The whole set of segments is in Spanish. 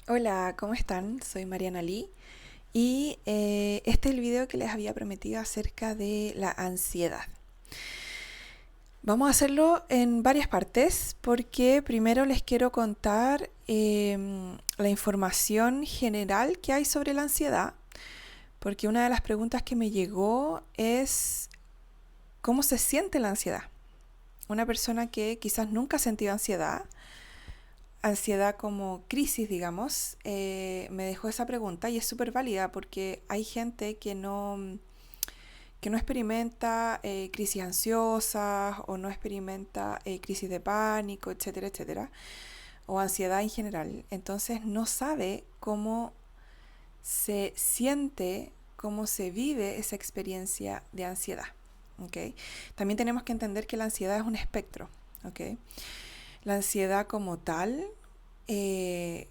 Hola, ¿cómo están? Soy Mariana Lee y este es el video que les había prometido acerca de la ansiedad. Vamos a hacerlo en varias partes porque primero les quiero contar la información general que hay sobre la ansiedad, porque una de las preguntas que me llegó es ¿cómo se siente la ansiedad? Una persona que quizás nunca ha sentido ansiedad como crisis, digamos, me dejó esa pregunta y es súper válida porque hay gente que no experimenta crisis ansiosas o no experimenta crisis de pánico, etcétera, etcétera, o ansiedad en general. Entonces no sabe cómo se siente, cómo se vive esa experiencia de ansiedad. ¿Okay? También tenemos que entender que la ansiedad es un espectro. ¿Okay? La ansiedad como tal, eh,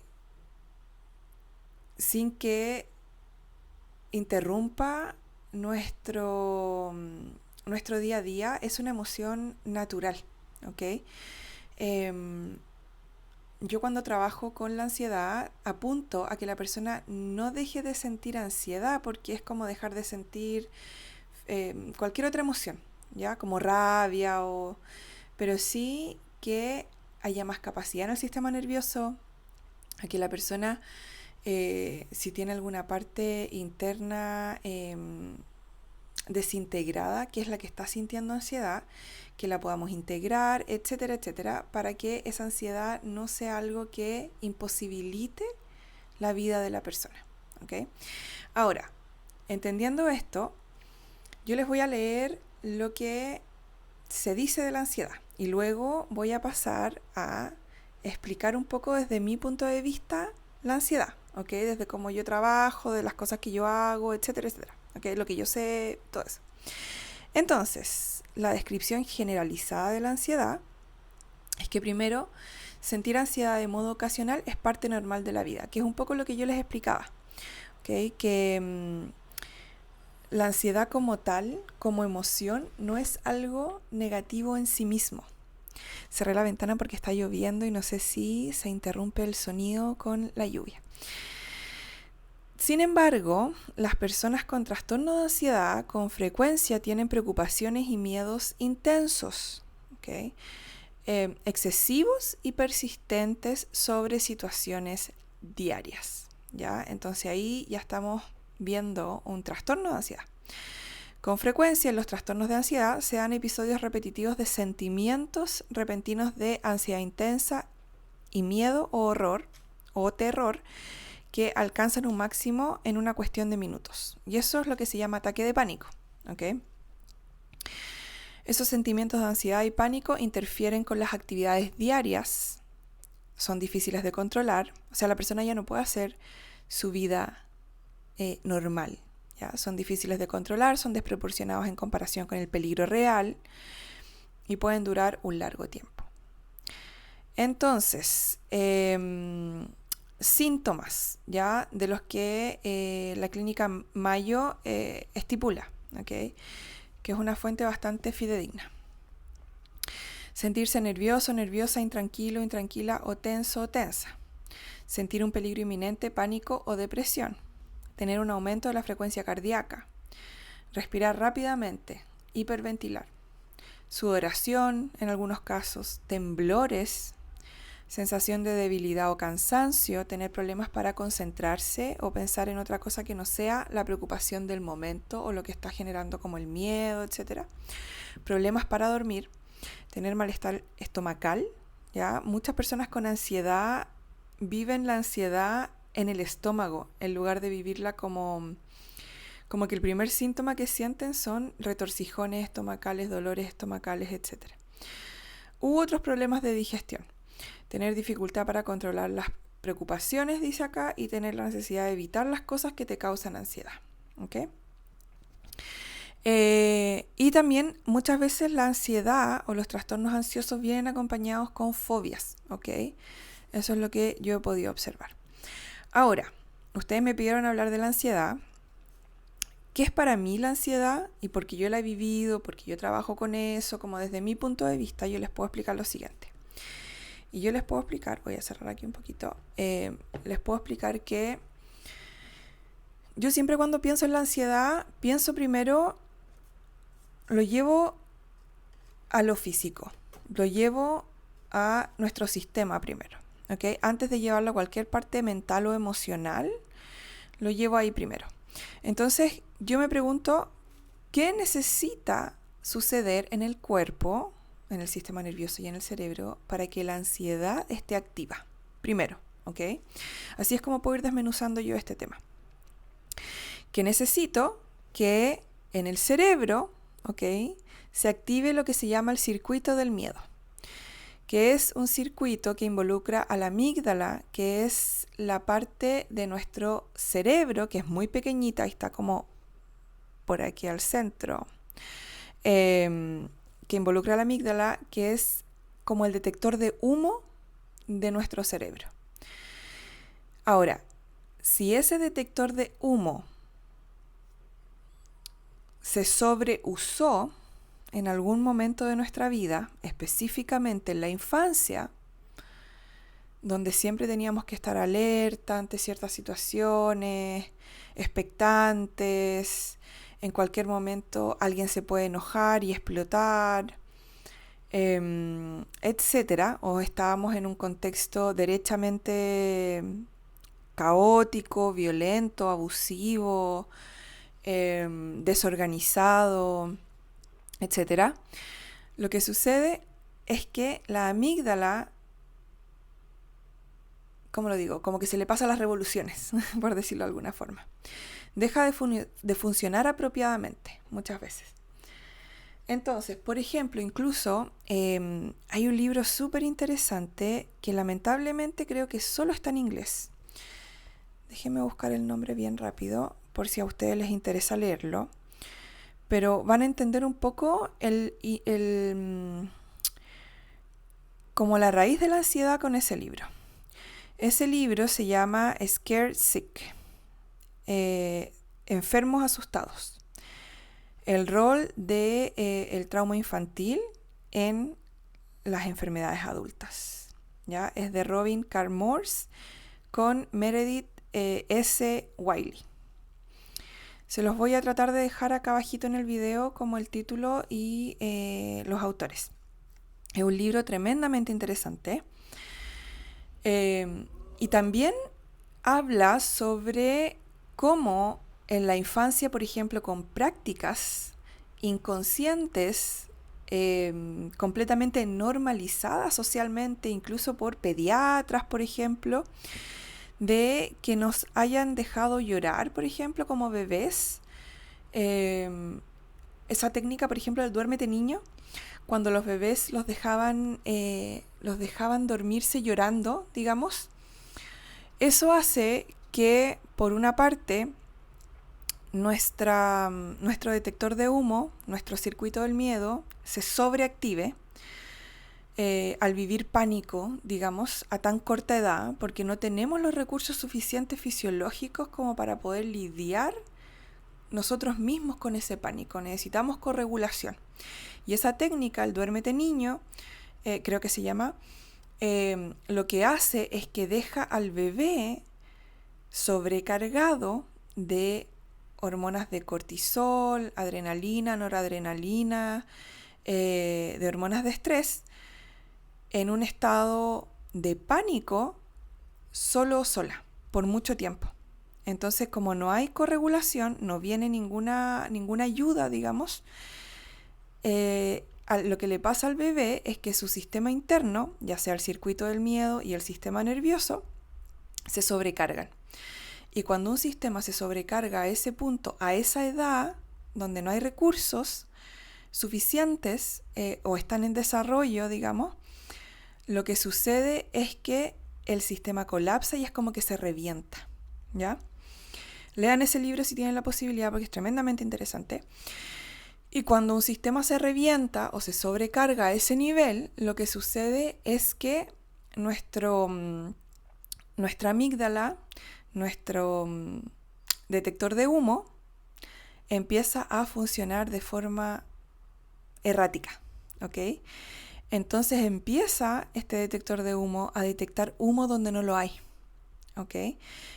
sin que interrumpa nuestro día a día, es una emoción natural, ¿ok? Em, yo cuando trabajo con la ansiedad apunto a que la persona no deje de sentir ansiedad porque es como dejar de sentir cualquier otra emoción, ¿ya? Como rabia o... Pero sí que haya más capacidad en el sistema nervioso, a que la persona si tiene alguna parte interna desintegrada, que es la que está sintiendo ansiedad, que la podamos integrar, etcétera, etcétera, para que esa ansiedad no sea algo que imposibilite la vida de la persona. ¿Okay? Ahora, entendiendo esto, yo les voy a leer lo que se dice de la ansiedad y luego voy a pasar a explicar un poco desde mi punto de vista la ansiedad, ¿ok? Desde cómo yo trabajo, de las cosas que yo hago, etcétera, etcétera, ¿ok? Lo que yo sé, todo eso. Entonces, la descripción generalizada de la ansiedad es que primero, sentir ansiedad de modo ocasional es parte normal de la vida, que es un poco lo que yo les explicaba, ¿ok? Que la ansiedad como tal, como emoción, no es algo negativo en sí mismo. Cerré la ventana porque está lloviendo y no sé si se interrumpe el sonido con la lluvia. Sin embargo, las personas con trastorno de ansiedad con frecuencia tienen preocupaciones y miedos intensos, ¿okay? Excesivos y persistentes sobre situaciones diarias, ¿ya? Entonces ahí ya estamos viendo un trastorno de ansiedad. Con frecuencia en los trastornos de ansiedad se dan episodios repetitivos de sentimientos repentinos de ansiedad intensa y miedo o horror o terror que alcanzan un máximo en una cuestión de minutos. Y eso es lo que se llama ataque de pánico. ¿Okay? Esos sentimientos de ansiedad y pánico interfieren con las actividades diarias, son difíciles de controlar, o sea, la persona ya no puede hacer su vida normal. ¿Ya? Son difíciles de controlar, son desproporcionados en comparación con el peligro real y pueden durar un largo tiempo. Entonces, síntomas ya de los que la clínica Mayo estipula, ¿okay? Que es una fuente bastante fidedigna. Sentirse nervioso, nerviosa, intranquilo, intranquila o tenso o tensa. Sentir un peligro inminente, pánico o depresión. Tener un aumento de la frecuencia cardíaca. Respirar rápidamente, hiperventilar. Sudoración en algunos casos, temblores, sensación de debilidad o cansancio, tener problemas para concentrarse o pensar en otra cosa que no sea la preocupación del momento o lo que está generando como el miedo, etcétera. Problemas para dormir, tener malestar estomacal, ¿ya? Muchas personas con ansiedad viven la ansiedad en el estómago en lugar de vivirla como que el primer síntoma que sienten son retorcijones estomacales, dolores estomacales, etcétera. U otros problemas de digestión. Tener dificultad para controlar las preocupaciones, dice acá, y tener la necesidad de evitar las cosas que te causan ansiedad. ¿Okay? Y también muchas veces la ansiedad o los trastornos ansiosos vienen acompañados con fobias. ¿Okay? Eso es lo que yo he podido observar. Ahora, ustedes me pidieron hablar de la ansiedad. ¿Qué es para mí la ansiedad? Y porque yo la he vivido, porque yo trabajo con eso, como desde mi punto de vista, yo les puedo explicar lo siguiente. Y yo les puedo explicar, voy a cerrar aquí un poquito, les puedo explicar que yo siempre cuando pienso en la ansiedad, pienso primero, lo llevo a lo físico, lo llevo a nuestro sistema primero, ¿ok? Antes de llevarlo a cualquier parte mental o emocional, lo llevo ahí primero. Entonces yo me pregunto, ¿qué necesita suceder en el cuerpo, en el sistema nervioso y en el cerebro para que la ansiedad esté activa? Primero, ¿ok? Así es como puedo ir desmenuzando yo este tema. Que necesito que en el cerebro, ¿ok?, se active lo que se llama el circuito del miedo, que es un circuito que involucra a la amígdala, que es la parte de nuestro cerebro, que es muy pequeñita, y está como por aquí al centro, que involucra a la amígdala, que es como el detector de humo de nuestro cerebro. Ahora, si ese detector de humo se sobreusó en algún momento de nuestra vida, específicamente en la infancia, donde siempre teníamos que estar alerta ante ciertas situaciones, expectantes, en cualquier momento alguien se puede enojar y explotar, etcétera, o estábamos en un contexto derechamente caótico, violento, abusivo, desorganizado, etcétera. Lo que sucede es que la amígdala, ¿cómo lo digo? Como que se le pasa las revoluciones, por decirlo de alguna forma. Deja de funcionar apropiadamente muchas veces. Entonces, por ejemplo, incluso hay un libro súper interesante que lamentablemente creo que solo está en inglés. Déjenme buscar el nombre bien rápido, por si a ustedes les interesa leerlo. Pero van a entender un poco como la raíz de la ansiedad con ese libro. Ese libro se llama Scared Sick, Enfermos Asustados. El rol de el trauma infantil en las enfermedades adultas. ¿Ya? Es de Robin Carr-Morse con Meredith S. Wiley. Se los voy a tratar de dejar acá abajito en el video como el título y los autores. Es un libro tremendamente interesante. Y también habla sobre cómo en la infancia, por ejemplo, con prácticas inconscientes, completamente normalizadas socialmente, incluso por pediatras, por ejemplo, de que nos hayan dejado llorar, por ejemplo, como bebés. Esa técnica, por ejemplo, del duérmete niño, cuando los bebés los dejaban dormirse llorando, digamos, eso hace que, por una parte, nuestro detector de humo, nuestro circuito del miedo, se sobreactive al vivir pánico, digamos, a tan corta edad, porque no tenemos los recursos suficientes fisiológicos como para poder lidiar nosotros mismos con ese pánico. Necesitamos corregulación. Y esa técnica, el duérmete niño, creo que se llama, lo que hace es que deja al bebé sobrecargado de hormonas de cortisol, adrenalina, noradrenalina, de hormonas de estrés, en un estado de pánico solo o sola, por mucho tiempo. Entonces, como no hay corregulación, no viene ninguna ayuda, digamos, lo que le pasa al bebé es que su sistema interno, ya sea el circuito del miedo y el sistema nervioso, se sobrecargan. Y cuando un sistema se sobrecarga a ese punto, a esa edad, donde no hay recursos suficientes o están en desarrollo, digamos, lo que sucede es que el sistema colapsa y es como que se revienta, ¿ya? Lean ese libro si tienen la posibilidad porque es tremendamente interesante. Y cuando un sistema se revienta o se sobrecarga a ese nivel, lo que sucede es que nuestra amígdala, nuestro detector de humo, empieza a funcionar de forma errática, ¿ok? Entonces empieza este detector de humo a detectar humo donde no lo hay, ¿ok?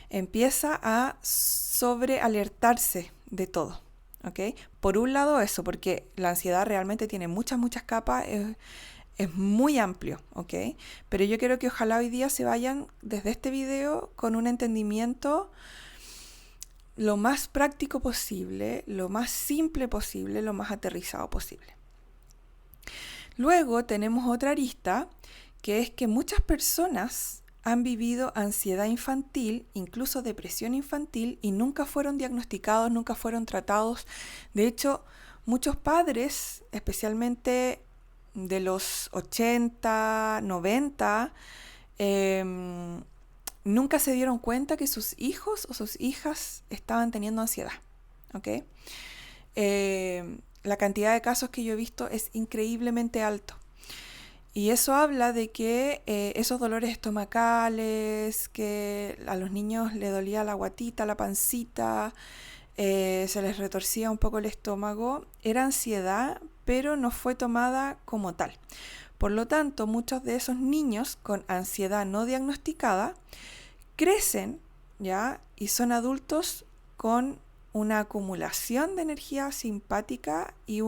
Empieza a sobrealertarse de todo, ¿ok? Por un lado eso, porque la ansiedad realmente tiene muchas capas, es muy amplio, ¿ok? Pero yo quiero que ojalá hoy día se vayan desde este video con un entendimiento lo más práctico posible, lo más simple posible, lo más aterrizado posible. Luego tenemos otra arista, que es que muchas personas han vivido ansiedad infantil, incluso depresión infantil, y nunca fueron diagnosticados, nunca fueron tratados. De hecho, muchos padres, especialmente de los 80, 90, nunca se dieron cuenta que sus hijos o sus hijas estaban teniendo ansiedad, ¿ok? La cantidad de casos que yo he visto es increíblemente alto. Y eso habla de que esos dolores estomacales, que a los niños les dolía la guatita, la pancita, se les retorcía un poco el estómago, era ansiedad, pero no fue tomada como tal. Por lo tanto, muchos de esos niños con ansiedad no diagnosticada crecen, ¿ya? Y son adultos con una acumulación de energía simpática y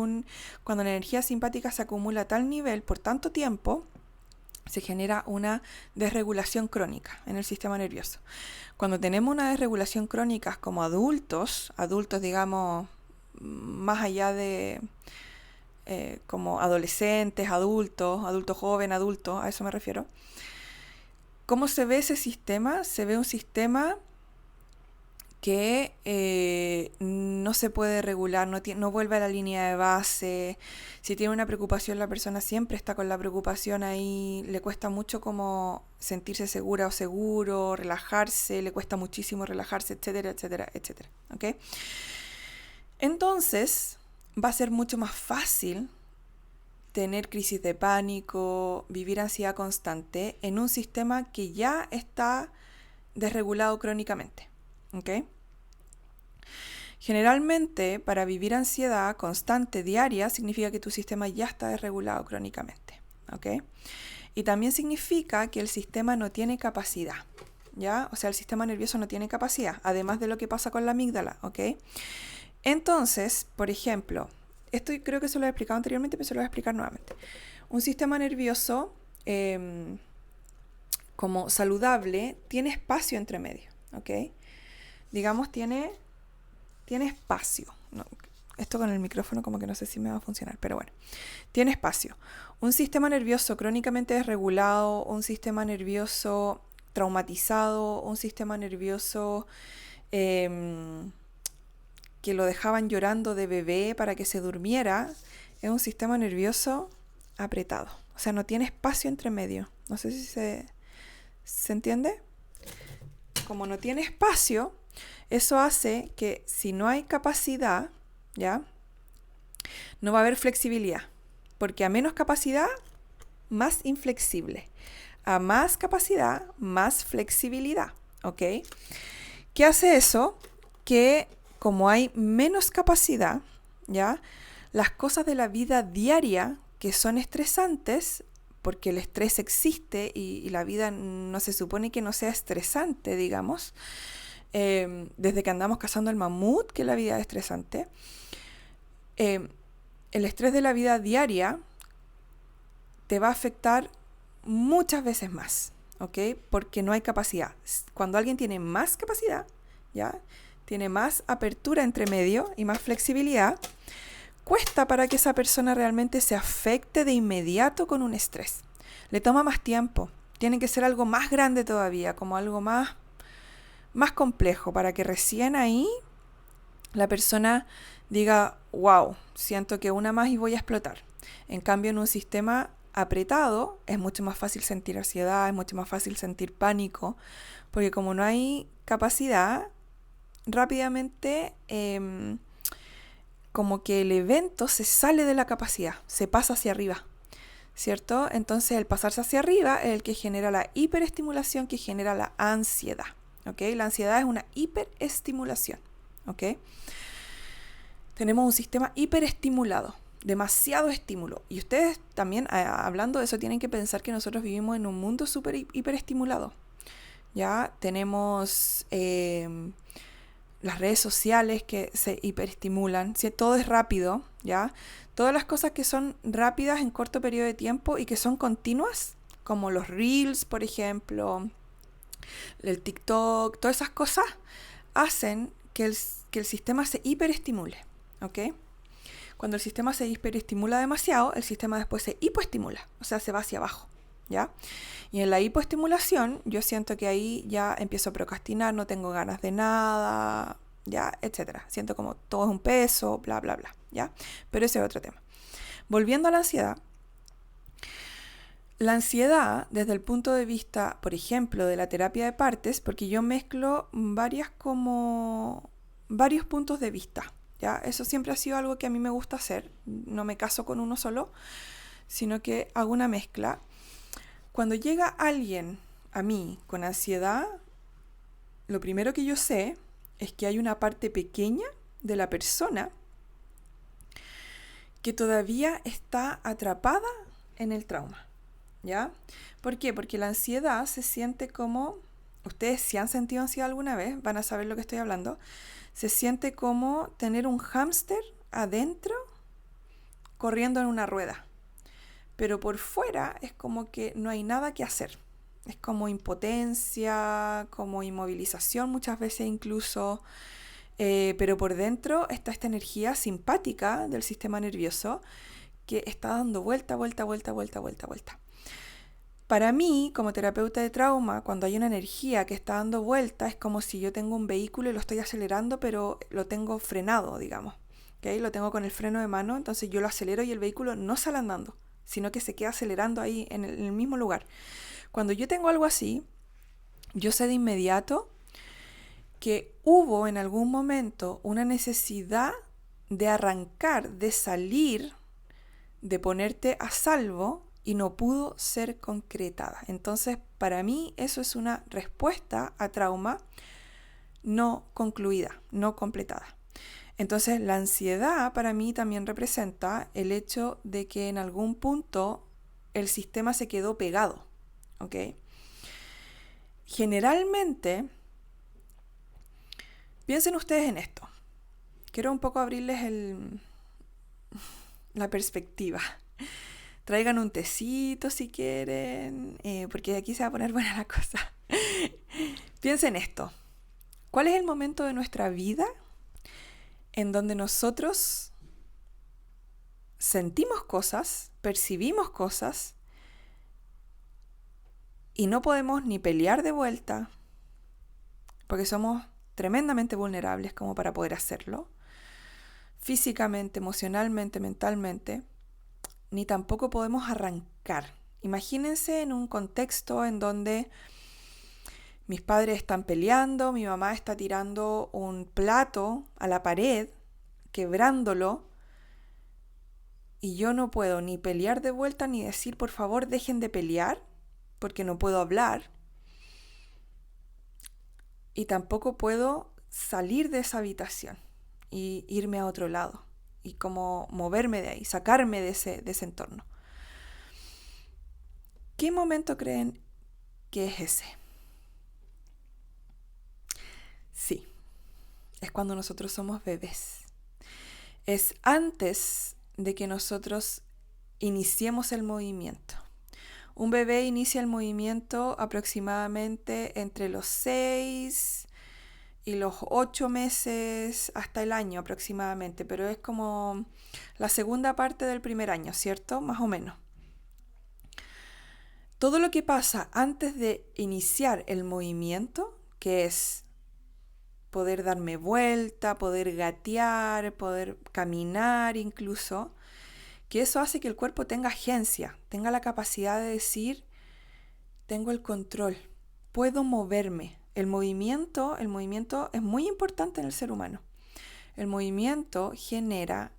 cuando la energía simpática se acumula a tal nivel por tanto tiempo, se genera una desregulación crónica en el sistema nervioso. Cuando tenemos una desregulación crónica como adultos digamos, más allá de como adolescentes, adulto joven, adulto, a eso me refiero. ¿Cómo se ve ese sistema? Se ve un sistema que no se puede regular, no vuelve a la línea de base. Si tiene una preocupación, la persona siempre está con la preocupación ahí, le cuesta mucho como sentirse segura o seguro, relajarse, le cuesta muchísimo relajarse, etcétera, etcétera, etcétera. ¿Okay? Entonces, va a ser mucho más fácil tener crisis de pánico, vivir ansiedad constante en un sistema que ya está desregulado crónicamente. ¿Okay? Generalmente, para vivir ansiedad constante diaria, significa que tu sistema ya está desregulado crónicamente. ¿Okay? Y también significa que el sistema no tiene capacidad, ¿ya? O sea, el sistema nervioso no tiene capacidad, además de lo que pasa con la amígdala, ¿ok? Entonces, por ejemplo, esto creo que se lo he explicado anteriormente, pero se lo voy a explicar nuevamente. Un sistema nervioso como saludable tiene espacio entre medio, ¿ok? Digamos, tiene espacio. No, esto con el micrófono como que no sé si me va a funcionar, pero bueno, tiene espacio. Un sistema nervioso crónicamente desregulado, un sistema nervioso traumatizado, un sistema nervioso que lo dejaban llorando de bebé para que se durmiera, es un sistema nervioso apretado. O sea, no tiene espacio entre medio. No sé si se entiende. Como no tiene espacio, eso hace que si no hay capacidad, ¿ya? No va a haber flexibilidad. Porque a menos capacidad, más inflexible. A más capacidad, más flexibilidad. ¿Ok? ¿Qué hace eso? Que como hay menos capacidad, ¿ya? Las cosas de la vida diaria que son estresantes, porque el estrés existe y la vida no se supone que no sea estresante, digamos, desde que andamos cazando el mamut, que la vida es estresante, el estrés de la vida diaria te va a afectar muchas veces más, ¿ok? Porque no hay capacidad. Cuando alguien tiene más capacidad, ¿ya? Tiene más apertura entre medio y más flexibilidad, cuesta para que esa persona realmente se afecte de inmediato con un estrés. Le toma más tiempo. Tiene que ser algo más grande todavía, como algo más complejo, para que recién ahí la persona diga, wow, siento que una más y voy a explotar. En cambio, en un sistema apretado es mucho más fácil sentir ansiedad, es mucho más fácil sentir pánico, porque como no hay capacidad, rápidamente como que el evento se sale de la capacidad, se pasa hacia arriba, ¿cierto? Entonces el pasarse hacia arriba es el que genera la hiperestimulación, que genera la ansiedad, ¿ok? La ansiedad es una hiperestimulación, ¿ok? Tenemos un sistema hiperestimulado, demasiado estímulo. Y ustedes también, hablando de eso, tienen que pensar que nosotros vivimos en un mundo súper hiperestimulado. Ya tenemos las redes sociales que se hiperestimulan, si todo es rápido, ¿ya? Todas las cosas que son rápidas en corto periodo de tiempo y que son continuas, como los reels, por ejemplo, el TikTok, todas esas cosas hacen que el sistema se hiperestimule, ¿ok? Cuando el sistema se hiperestimula demasiado, el sistema después se hipoestimula, o sea, se va hacia abajo, ¿ya? Y en la hipoestimulación, yo siento que ahí ya empiezo a procrastinar, no tengo ganas de nada, ¿ya? Etcétera. Siento como todo es un peso, bla, bla, bla, ¿ya? Pero ese es otro tema. Volviendo a la ansiedad, desde el punto de vista, por ejemplo, de la terapia de partes, porque yo mezclo varios puntos de vista, ¿ya? Eso siempre ha sido algo que a mí me gusta hacer, no me caso con uno solo, sino que hago una mezcla. Cuando llega alguien a mí con ansiedad, lo primero que yo sé es que hay una parte pequeña de la persona que todavía está atrapada en el trauma, ¿ya? ¿Por qué? Porque la ansiedad se siente como, ustedes si han sentido ansiedad alguna vez, van a saber lo que estoy hablando, se siente como tener un hámster adentro corriendo en una rueda. Pero por fuera es como que no hay nada que hacer. Es como impotencia, como inmovilización muchas veces incluso. Pero por dentro está esta energía simpática del sistema nervioso que está dando vuelta. Para mí, como terapeuta de trauma, cuando hay una energía que está dando vuelta, es como si yo tengo un vehículo y lo estoy acelerando, pero lo tengo frenado, digamos. ¿Okay? Lo tengo con el freno de mano, entonces yo lo acelero y el vehículo no sale andando, sino que se queda acelerando ahí en el mismo lugar. Cuando yo tengo algo así, yo sé de inmediato que hubo en algún momento una necesidad de arrancar, de salir, de ponerte a salvo y no pudo ser concretada. Entonces, para mí eso es una respuesta a trauma no concluida, no completada. Entonces, la ansiedad para mí también representa el hecho de que en algún punto el sistema se quedó pegado, ¿ok? Generalmente, piensen ustedes en esto. Quiero un poco abrirles la perspectiva. Traigan un tecito si quieren, porque aquí se va a poner buena la cosa. Piensen esto. ¿Cuál es el momento de nuestra vida en donde nosotros sentimos cosas, percibimos cosas y no podemos ni pelear de vuelta, porque somos tremendamente vulnerables como para poder hacerlo, físicamente, emocionalmente, mentalmente, ni tampoco podemos arrancar? Imagínense en un contexto en donde mis padres están peleando, mi mamá está tirando un plato a la pared, quebrándolo, y yo no puedo ni pelear de vuelta ni decir por favor dejen de pelear, porque no puedo hablar, y tampoco puedo salir de esa habitación y irme a otro lado y como moverme de ahí, sacarme de ese entorno. ¿Qué momento creen que es ese? Sí, es cuando nosotros somos bebés. Es antes de que nosotros iniciemos el movimiento. Un bebé inicia el movimiento aproximadamente entre los 6 y los 8 meses hasta el año aproximadamente, pero es como la segunda parte del primer año, ¿cierto? Más o menos. Todo lo que pasa antes de iniciar el movimiento, que es poder darme vuelta, poder gatear, poder caminar incluso, que eso hace que el cuerpo tenga agencia, tenga la capacidad de decir, tengo el control, puedo moverme. El movimiento es muy importante en el ser humano. El movimiento genera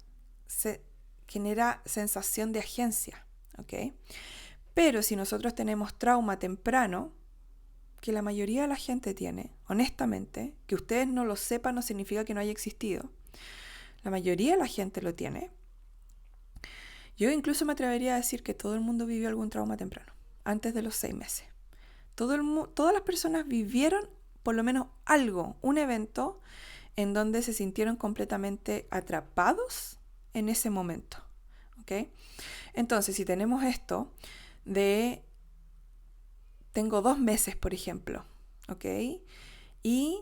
sensación de agencia, ¿ok? Pero si nosotros tenemos trauma temprano, que la mayoría de la gente tiene, honestamente, que ustedes no lo sepan no significa que no haya existido, la mayoría de la gente lo tiene, Yo incluso me atrevería a decir que todo el mundo vivió algún trauma temprano, antes de los 6 meses. Todas las personas vivieron por lo menos algo, un evento en donde se sintieron completamente atrapados en ese momento. ¿Ok? Entonces, si tenemos esto de, tengo 2 meses, por ejemplo, ¿ok? Y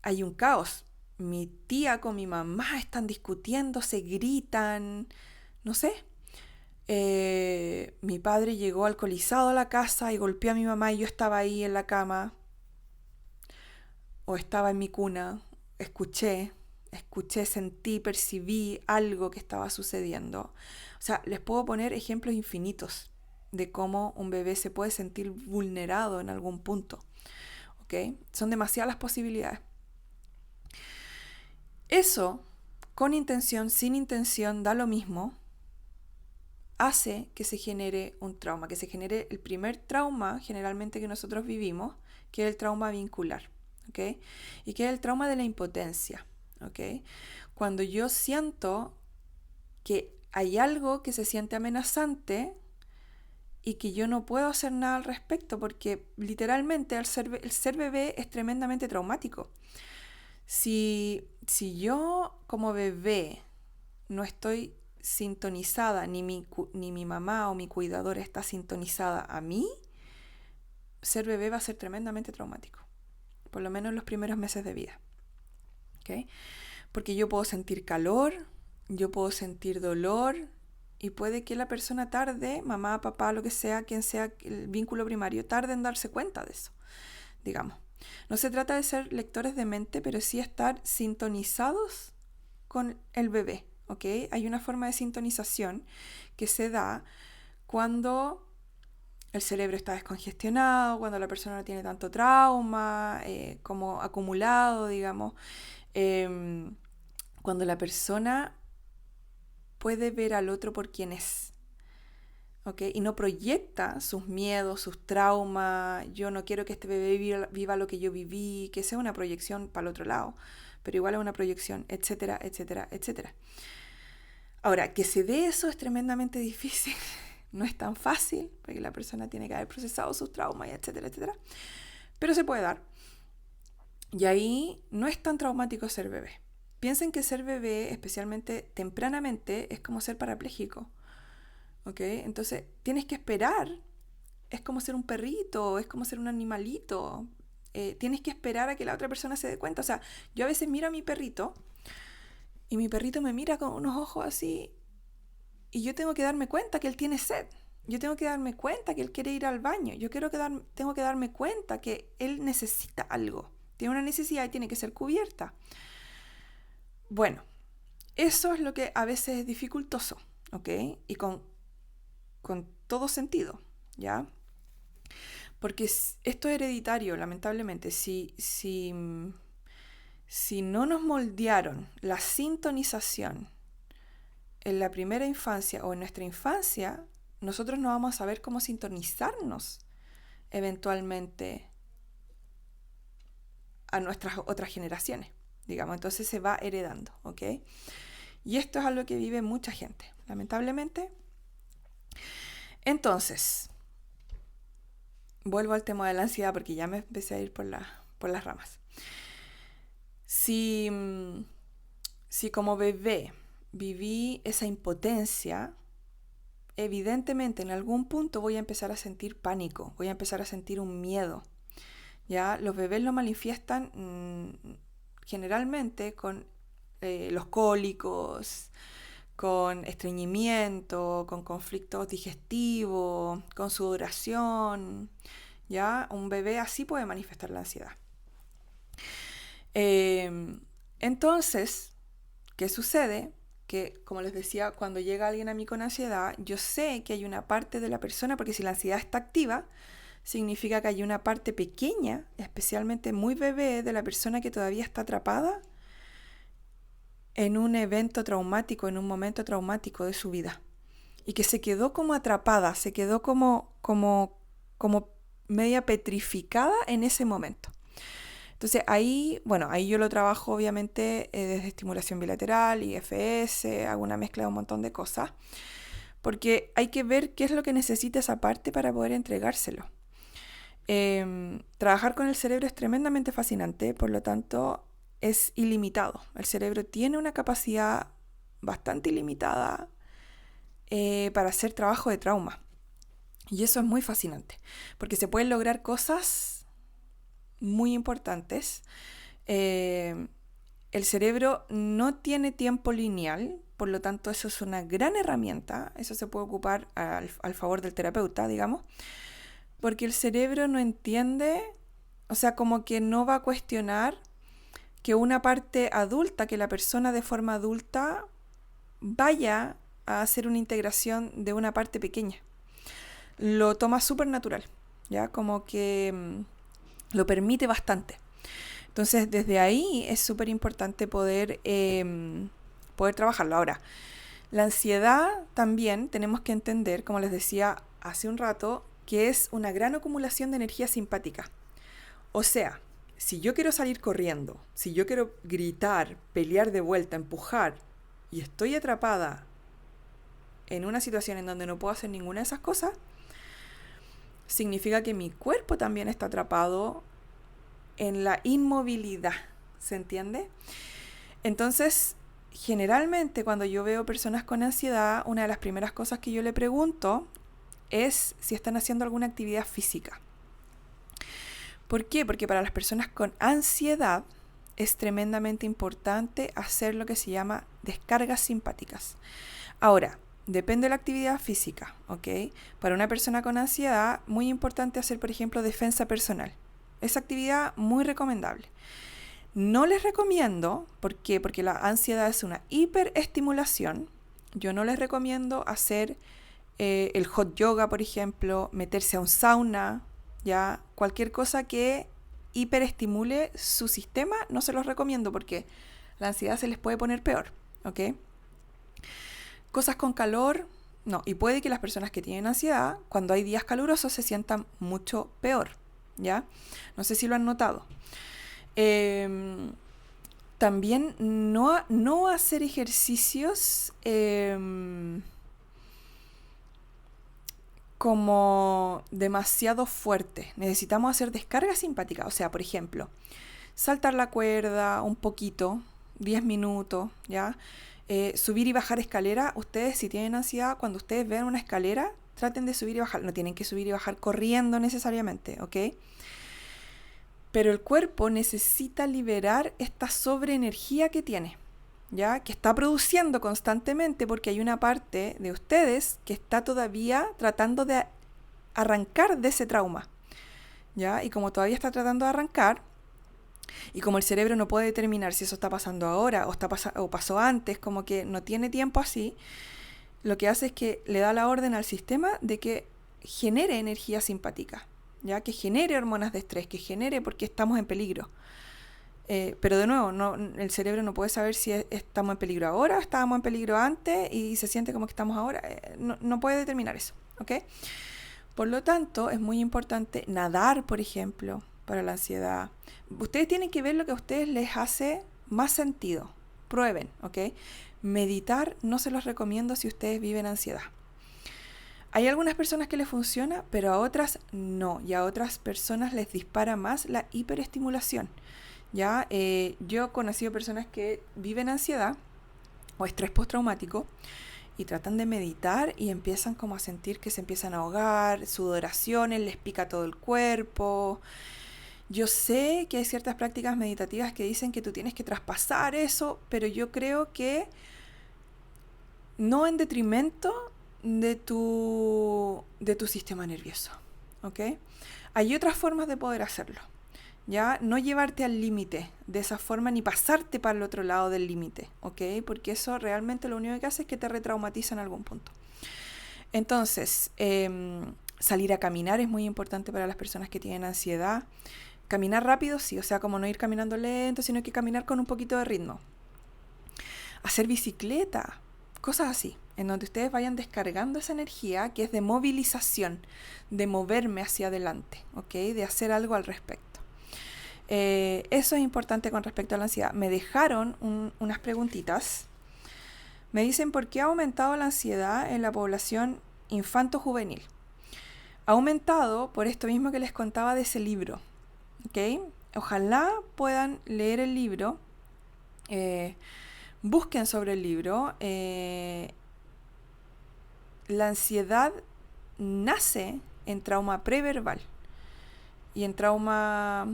hay un caos. Mi tía con mi mamá están discutiendo, se gritan, no sé. Mi padre llegó alcoholizado a la casa y golpeó a mi mamá y yo estaba ahí en la cama o estaba en mi cuna, escuché, sentí, percibí algo que estaba sucediendo. O sea, les puedo poner ejemplos infinitos de cómo un bebé se puede sentir vulnerado en algún punto. ¿Ok? Son demasiadas las posibilidades. Eso, con intención, sin intención, da lo mismo, hace que se genere un trauma, que se genere el primer trauma generalmente que nosotros vivimos, que es el trauma vincular, ¿ok? Y que es el trauma de la impotencia, ¿ok? Cuando yo siento que hay algo que se siente amenazante y que yo no puedo hacer nada al respecto, porque literalmente el ser bebé es tremendamente traumático. Si yo como bebé no estoy sintonizada, ni mi mamá o mi cuidadora está sintonizada a mí, ser bebé va a ser tremendamente traumático, por lo menos en los primeros meses de vida. ¿Okay? Porque yo puedo sentir calor, yo puedo sentir dolor y puede que la persona tarde, mamá, papá, lo que sea, quien sea el vínculo primario, tarde en darse cuenta de eso, digamos. No se trata de ser lectores de mente, pero sí estar sintonizados con el bebé. ¿Ok? Hay una forma de sintonización que se da cuando el cerebro está descongestionado, cuando la persona no tiene tanto trauma como acumulado, digamos, cuando la persona puede ver al otro por quien es. ¿Ok? Y no proyecta sus miedos, sus traumas. Yo no quiero que este bebé viva lo que yo viví, que sea una proyección para el otro lado, pero igual es una proyección, etcétera, etcétera, etcétera. Ahora, que se dé eso es tremendamente difícil, no es tan fácil, porque la persona tiene que haber procesado sus traumas, etcétera, etcétera, pero se puede dar. Y ahí no es tan traumático ser bebé. Piensen que ser bebé, especialmente tempranamente, es como ser parapléjico. ¿Ok? Entonces, tienes que esperar. Es como ser un perrito, es como ser un animalito. Tienes que esperar a que la otra persona se dé cuenta. O sea, yo a veces miro a mi perrito y mi perrito me mira con unos ojos así y yo tengo que darme cuenta que él tiene sed. Yo tengo que darme cuenta que él quiere ir al baño. Tengo que darme cuenta que él necesita algo. Tiene una necesidad y tiene que ser cubierta. Bueno, eso es lo que a veces es dificultoso, ¿ok? Y con todo sentido, ¿ya? Porque esto es hereditario, lamentablemente. Si no nos moldearon la sintonización en la primera infancia o en nuestra infancia, nosotros no vamos a saber cómo sintonizarnos eventualmente a nuestras otras generaciones, digamos. Entonces se va heredando, ¿ok? Y esto es algo que vive mucha gente, lamentablemente. Entonces, vuelvo al tema de la ansiedad porque ya me empecé a ir por las ramas. Si como bebé viví esa impotencia, evidentemente en algún punto voy a empezar a sentir pánico, voy a empezar a sentir un miedo. ¿Ya? Los bebés lo manifiestan generalmente con los cólicos, con estreñimiento, con conflictos digestivos, con sudoración. ¿Ya? Un bebé así puede manifestar la ansiedad. Entonces, ¿qué sucede? Que, como les decía, cuando llega alguien a mí con ansiedad, yo sé que hay una parte de la persona, porque si la ansiedad está activa, significa que hay una parte pequeña, especialmente muy bebé, de la persona que todavía está atrapada en un evento traumático, en un momento traumático de su vida. Y que se quedó como atrapada, se quedó como media petrificada en ese momento. Entonces ahí yo lo trabajo obviamente desde estimulación bilateral, IFS, hago una mezcla de un montón de cosas, porque hay que ver qué es lo que necesita esa parte para poder entregárselo. Trabajar con el cerebro es tremendamente fascinante, por lo tanto es ilimitado. El cerebro tiene una capacidad bastante ilimitada para hacer trabajo de trauma. Y eso es muy fascinante, porque se pueden lograr cosas muy importantes. El cerebro no tiene tiempo lineal, por lo tanto eso es una gran herramienta. Eso se puede ocupar al favor del terapeuta, digamos, porque el cerebro no entiende, o sea, como que no va a cuestionar que una parte adulta, que la persona de forma adulta vaya a hacer una integración de una parte pequeña. Lo toma súper natural, ¿ya? Como que lo permite bastante. Entonces, desde ahí es súper importante poder trabajarlo. Ahora, la ansiedad también tenemos que entender, como les decía hace un rato, que es una gran acumulación de energía simpática. O sea, si yo quiero salir corriendo, si yo quiero gritar, pelear de vuelta, empujar, y estoy atrapada en una situación en donde no puedo hacer ninguna de esas cosas, significa que mi cuerpo también está atrapado en la inmovilidad, ¿se entiende? Entonces, generalmente cuando yo veo personas con ansiedad, una de las primeras cosas que yo le pregunto es si están haciendo alguna actividad física. ¿Por qué? Porque para las personas con ansiedad es tremendamente importante hacer lo que se llama descargas simpáticas. Ahora, depende de la actividad física, ¿ok? Para una persona con ansiedad, muy importante hacer, por ejemplo, defensa personal. Esa actividad muy recomendable. No les recomiendo, ¿por qué? Porque la ansiedad es una hiperestimulación. Yo no les recomiendo hacer el hot yoga, por ejemplo, meterse a un sauna, ya cualquier cosa que hiperestimule su sistema, no se los recomiendo porque la ansiedad se les puede poner peor, ¿ok? Cosas con calor, no. Y puede que las personas que tienen ansiedad, cuando hay días calurosos, se sientan mucho peor, ¿ya? No sé si lo han notado. También no hacer ejercicios como demasiado fuertes. Necesitamos hacer descargas simpáticas. O sea, por ejemplo, saltar la cuerda un poquito, 10 minutos, ¿ya? Subir y bajar escalera. Ustedes, si tienen ansiedad, cuando ustedes vean una escalera, traten de subir y bajar. No tienen que subir y bajar corriendo necesariamente, ¿ok? Pero el cuerpo necesita liberar esta sobreenergía que tiene, ¿ya? Que está produciendo constantemente porque hay una parte de ustedes que está todavía tratando de arrancar de ese trauma, ¿ya? Y como todavía está tratando de arrancar, y como el cerebro no puede determinar si eso está pasando ahora o pasó antes, como que no tiene tiempo así, lo que hace es que le da la orden al sistema de que genere energía simpática, ¿ya? Que genere hormonas de estrés, que genere porque estamos en peligro. Pero de nuevo, el cerebro no puede saber si estamos en peligro ahora o estábamos en peligro antes y se siente como que estamos ahora. No puede determinar eso, ¿ok? Por lo tanto, es muy importante nadar, por ejemplo, para la ansiedad. Ustedes tienen que ver lo que a ustedes les hace más sentido. Prueben, ¿ok? Meditar no se los recomiendo si ustedes viven ansiedad. Hay algunas personas que les funciona, pero a otras no. Y a otras personas les dispara más la hiperestimulación. ¿Ya? Yo he conocido personas que viven ansiedad o estrés postraumático y tratan de meditar y empiezan como a sentir que se empiezan a ahogar, sudoraciones, les pica todo el cuerpo. Yo sé que hay ciertas prácticas meditativas que dicen que tú tienes que traspasar eso, pero yo creo que no en detrimento de tu sistema nervioso, ¿ok? Hay otras formas de poder hacerlo. ¿Ya? No llevarte al límite de esa forma ni pasarte para el otro lado del límite, ¿ok? Porque eso realmente lo único que hace es que te retraumatiza en algún punto. Entonces, salir a caminar es muy importante para las personas que tienen ansiedad. Caminar rápido, sí, o sea, como no ir caminando lento, sino que caminar con un poquito de ritmo. Hacer bicicleta, cosas así, en donde ustedes vayan descargando esa energía que es de movilización, de moverme hacia adelante, ¿ok? De hacer algo al respecto. Eso es importante con respecto a la ansiedad. Me dejaron unas preguntitas Me dicen, ¿por qué ha aumentado la ansiedad en la población infanto-juvenil? Ha aumentado por esto mismo que les contaba de ese libro, ¿ok? Ojalá puedan leer el libro, busquen sobre el libro. La ansiedad nace en trauma preverbal y en trauma,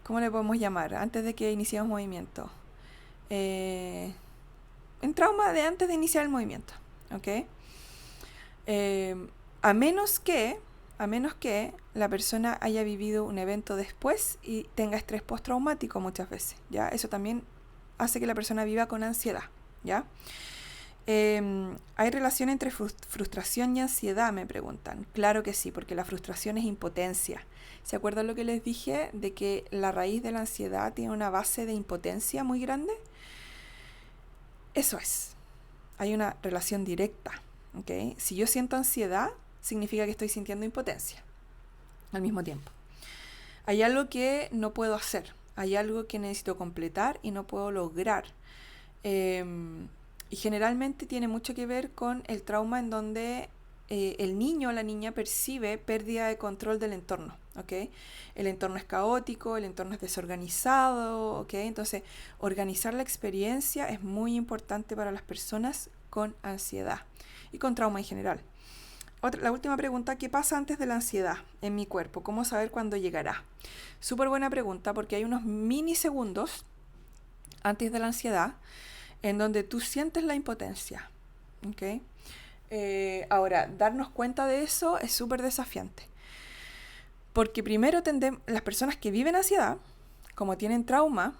¿cómo le podemos llamar? Antes de que iniciemos movimiento. En trauma de antes de iniciar el movimiento, ¿ok? A menos que la persona haya vivido un evento después y tenga estrés postraumático muchas veces, ¿ya? Eso también hace que la persona viva con ansiedad, ¿ya? ¿Hay relación entre frustración y ansiedad? Me preguntan. Claro que sí, porque la frustración es impotencia. ¿Se acuerdan lo que les dije de que la raíz de la ansiedad tiene una base de impotencia muy grande? Eso es. Hay una relación directa, ¿ok? Si yo siento ansiedad, significa que estoy sintiendo impotencia al mismo tiempo. Hay algo que no puedo hacer, hay algo que necesito completar y no puedo lograr. Y generalmente tiene mucho que ver con el trauma en donde el niño o la niña percibe pérdida de control del entorno, ¿ok? El entorno es caótico, el entorno es desorganizado, ¿ok? Entonces, organizar la experiencia es muy importante para las personas con ansiedad y con trauma en general. La última pregunta, ¿qué pasa antes de la ansiedad en mi cuerpo? ¿Cómo saber cuándo llegará? Súper buena pregunta, porque hay unos milisegundos antes de la ansiedad en donde tú sientes la impotencia, ¿ok? Ahora, darnos cuenta de eso es súper desafiante, porque primero las personas que viven ansiedad, como tienen trauma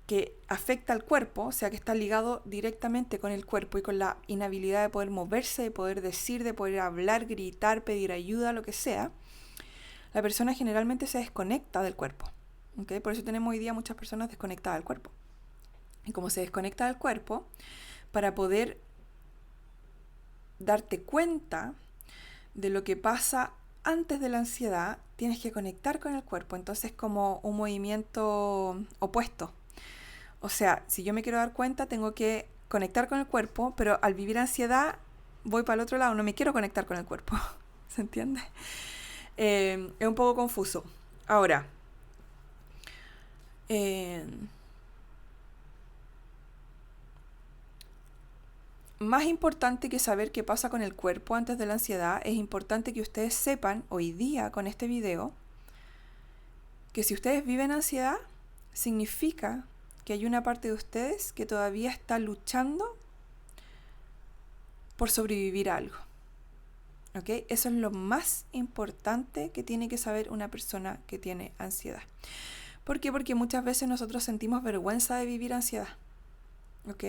que afecta al cuerpo, o sea que está ligado directamente con el cuerpo y con la inhabilidad de poder moverse, de poder decir, de poder hablar, gritar, pedir ayuda, lo que sea, la persona generalmente se desconecta del cuerpo, ¿ok? Por eso tenemos hoy día muchas personas desconectadas del cuerpo. Y como se desconecta del cuerpo, para poder darte cuenta de lo que pasa antes de la ansiedad, tienes que conectar con el cuerpo. Entonces, como un movimiento opuesto. O sea, si yo me quiero dar cuenta, tengo que conectar con el cuerpo, pero al vivir ansiedad, voy para el otro lado, no me quiero conectar con el cuerpo. ¿Se entiende? Es un poco confuso. Ahora, más importante que saber qué pasa con el cuerpo antes de la ansiedad, es importante que ustedes sepan hoy día con este video que si ustedes viven ansiedad, significa que hay una parte de ustedes que todavía está luchando por sobrevivir a algo. ¿Ok? Eso es lo más importante que tiene que saber una persona que tiene ansiedad. ¿Por qué? Porque muchas veces nosotros sentimos vergüenza de vivir ansiedad. ¿Ok?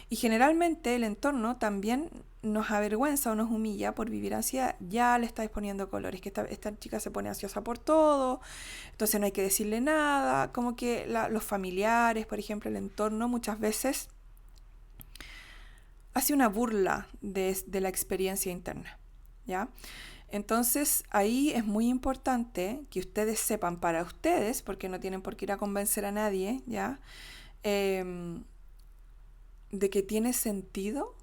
Y generalmente el entorno también nos avergüenza o nos humilla por vivir ansiedad. Ya le estáis poniendo colores, que esta chica se pone ansiosa por todo, entonces no hay que decirle nada. Como que los familiares, por ejemplo, el entorno muchas veces hace una burla de la experiencia interna, ¿ya? Entonces ahí es muy importante que ustedes sepan para ustedes, porque no tienen por qué ir a convencer a nadie, ¿ya? De que tiene sentido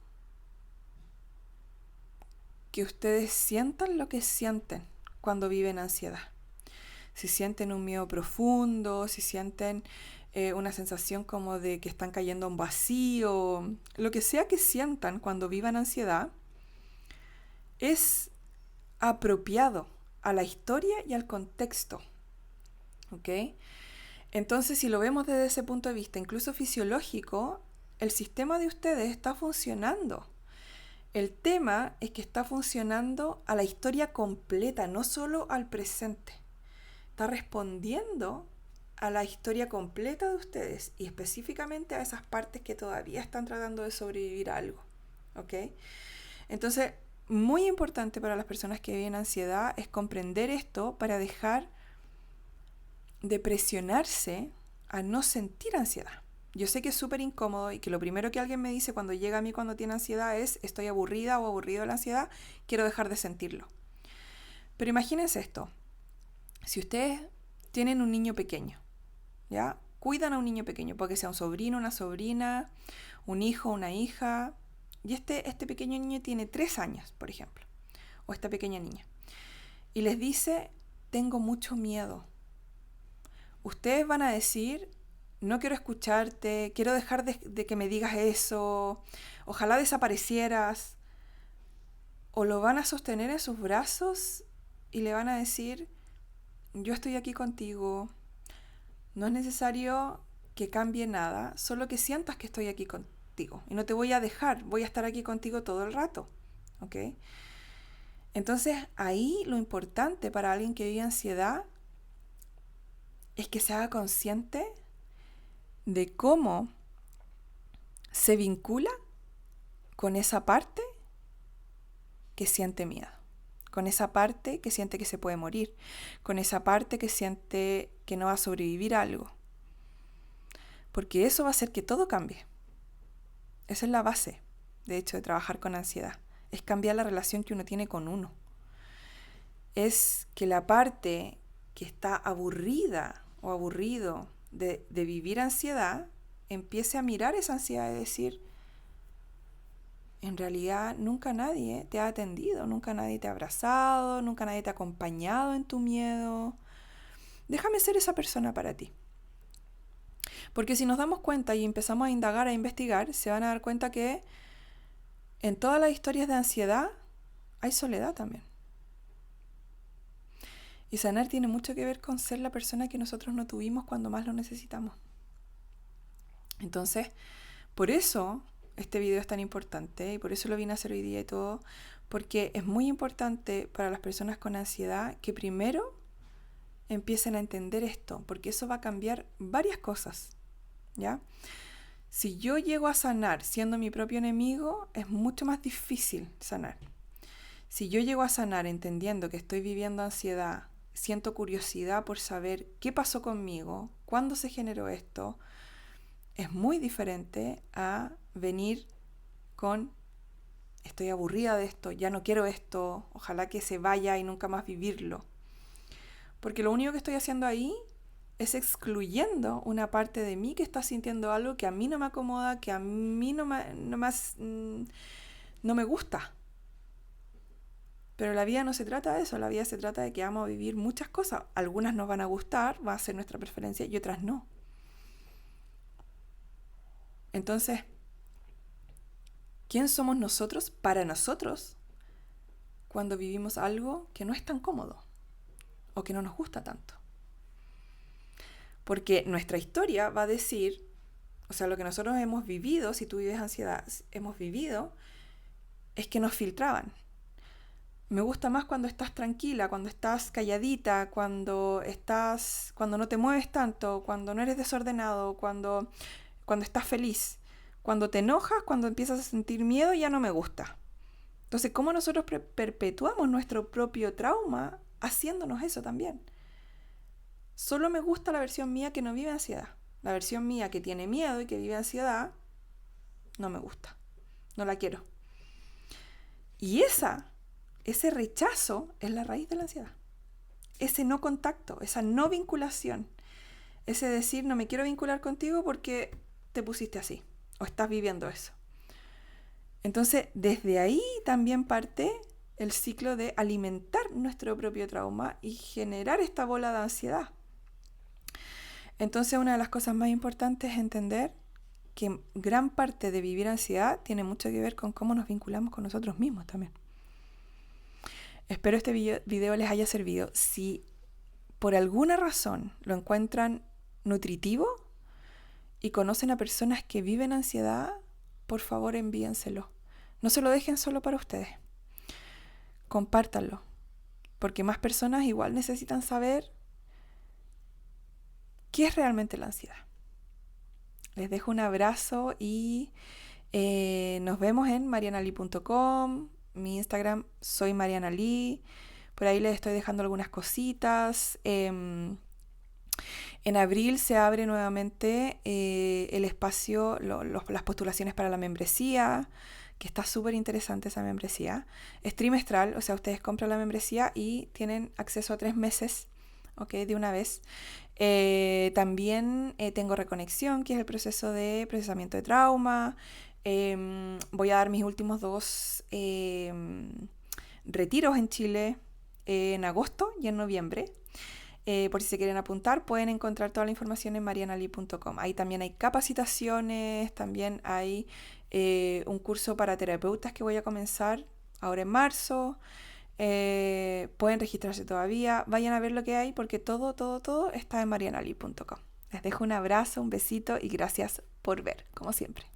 que ustedes sientan lo que sienten cuando viven ansiedad. Si sienten un miedo profundo, si sienten una sensación como de que están cayendo a un vacío, lo que sea que sientan cuando vivan ansiedad, es apropiado a la historia y al contexto. ¿Ok? Entonces, si lo vemos desde ese punto de vista, incluso fisiológico, el sistema de ustedes está funcionando. El tema es que está funcionando a la historia completa, no solo al presente. Está respondiendo a la historia completa de ustedes y específicamente a esas partes que todavía están tratando de sobrevivir a algo. ¿Ok? Entonces, muy importante para las personas que viven ansiedad es comprender esto para dejar de presionarse a no sentir ansiedad. Yo sé que es súper incómodo y que lo primero que alguien me dice cuando llega a mí cuando tiene ansiedad es estoy aburrida o aburrido de la ansiedad, quiero dejar de sentirlo. Pero imagínense esto, si ustedes tienen un niño pequeño, ¿ya? Cuidan a un niño pequeño, puede que sea un sobrino, una sobrina, un hijo, una hija, y este pequeño niño tiene 3 años, por ejemplo, o esta pequeña niña, y les dice, tengo mucho miedo. Ustedes van a decir, no quiero escucharte, quiero dejar de que me digas eso, ojalá desaparecieras, o lo van a sostener en sus brazos y le van a decir, yo estoy aquí contigo, no es necesario que cambie nada, solo que sientas que estoy aquí contigo y no te voy a dejar, voy a estar aquí contigo todo el rato, ¿ok? Entonces ahí lo importante para alguien que vive ansiedad es que se haga consciente de cómo se vincula con esa parte que siente miedo, con esa parte que siente que se puede morir, con esa parte que siente que no va a sobrevivir a algo. Porque eso va a hacer que todo cambie. Esa es la base, de hecho, de trabajar con ansiedad. Es cambiar la relación que uno tiene con uno. Es que la parte que está aburrida o aburrido de vivir ansiedad empiece a mirar esa ansiedad y decir, en realidad nunca nadie te ha atendido, nunca nadie te ha abrazado, nunca nadie te ha acompañado en tu miedo. Déjame ser esa persona para ti. Porque si nos damos cuenta y empezamos a indagar, a investigar, se van a dar cuenta que en todas las historias de ansiedad hay soledad también. Y sanar tiene mucho que ver con ser la persona que nosotros no tuvimos cuando más lo necesitamos. Entonces, por eso este video es tan importante y por eso lo vine a hacer hoy día y todo, porque es muy importante para las personas con ansiedad que primero empiecen a entender esto, porque eso va a cambiar varias cosas, ¿ya? Si yo llego a sanar siendo mi propio enemigo, es mucho más difícil sanar. Si yo llego a sanar entendiendo que estoy viviendo ansiedad, siento curiosidad por saber qué pasó conmigo, cuándo se generó esto, es muy diferente a venir con estoy aburrida de esto, ya no quiero esto, ojalá que se vaya y nunca más vivirlo. Porque lo único que estoy haciendo ahí es excluyendo una parte de mí que está sintiendo algo que a mí no me acomoda, que a mí no me gusta. Pero la vida no se trata de eso, la vida se trata de que vamos a vivir muchas cosas. Algunas nos van a gustar, va a ser nuestra preferencia y otras no. Entonces, ¿quién somos nosotros para nosotros cuando vivimos algo que no es tan cómodo o que no nos gusta tanto? Porque nuestra historia va a decir, o sea, lo que nosotros hemos vivido, si tú vives ansiedad, hemos vivido, es que nos filtraban. Me gusta más cuando estás tranquila, cuando estás calladita, cuando no te mueves tanto, cuando no eres desordenado, cuando estás feliz. Cuando te enojas, cuando empiezas a sentir miedo, ya no me gusta. Entonces, ¿cómo nosotros perpetuamos nuestro propio trauma haciéndonos eso también? Solo me gusta la versión mía que no vive ansiedad. La versión mía que tiene miedo y que vive ansiedad, no me gusta. No la quiero. Y ese rechazo es la raíz de la ansiedad. Ese no contacto, esa no vinculación. Ese decir, no me quiero vincular contigo porque te pusiste así. O estás viviendo eso. Entonces, desde ahí también parte el ciclo de alimentar nuestro propio trauma y generar esta bola de ansiedad. Entonces, una de las cosas más importantes es entender que gran parte de vivir ansiedad tiene mucho que ver con cómo nos vinculamos con nosotros mismos también. Espero este video les haya servido. Si por alguna razón lo encuentran nutritivo y conocen a personas que viven ansiedad, por favor envíenselo. No se lo dejen solo para ustedes. Compártanlo, porque más personas igual necesitan saber qué es realmente la ansiedad. Les dejo un abrazo y nos vemos en marianali.com, mi Instagram soy marianali, por ahí les estoy dejando algunas cositas. En abril se abre nuevamente el espacio, las postulaciones para la membresía, que está súper interesante esa membresía. Es trimestral, o sea, ustedes compran la membresía y tienen acceso a 3 meses, ¿ok? De una vez. También tengo Reconexión, que es el proceso de procesamiento de trauma. Voy a dar mis últimos 2 retiros en Chile en agosto y en noviembre. Por si se quieren apuntar, pueden encontrar toda la información en marianali.com. Ahí también hay capacitaciones, también hay un curso para terapeutas que voy a comenzar ahora en marzo. Pueden registrarse todavía, vayan a ver lo que hay porque todo está en marianali.com. Les dejo un abrazo, un besito y gracias por ver, como siempre.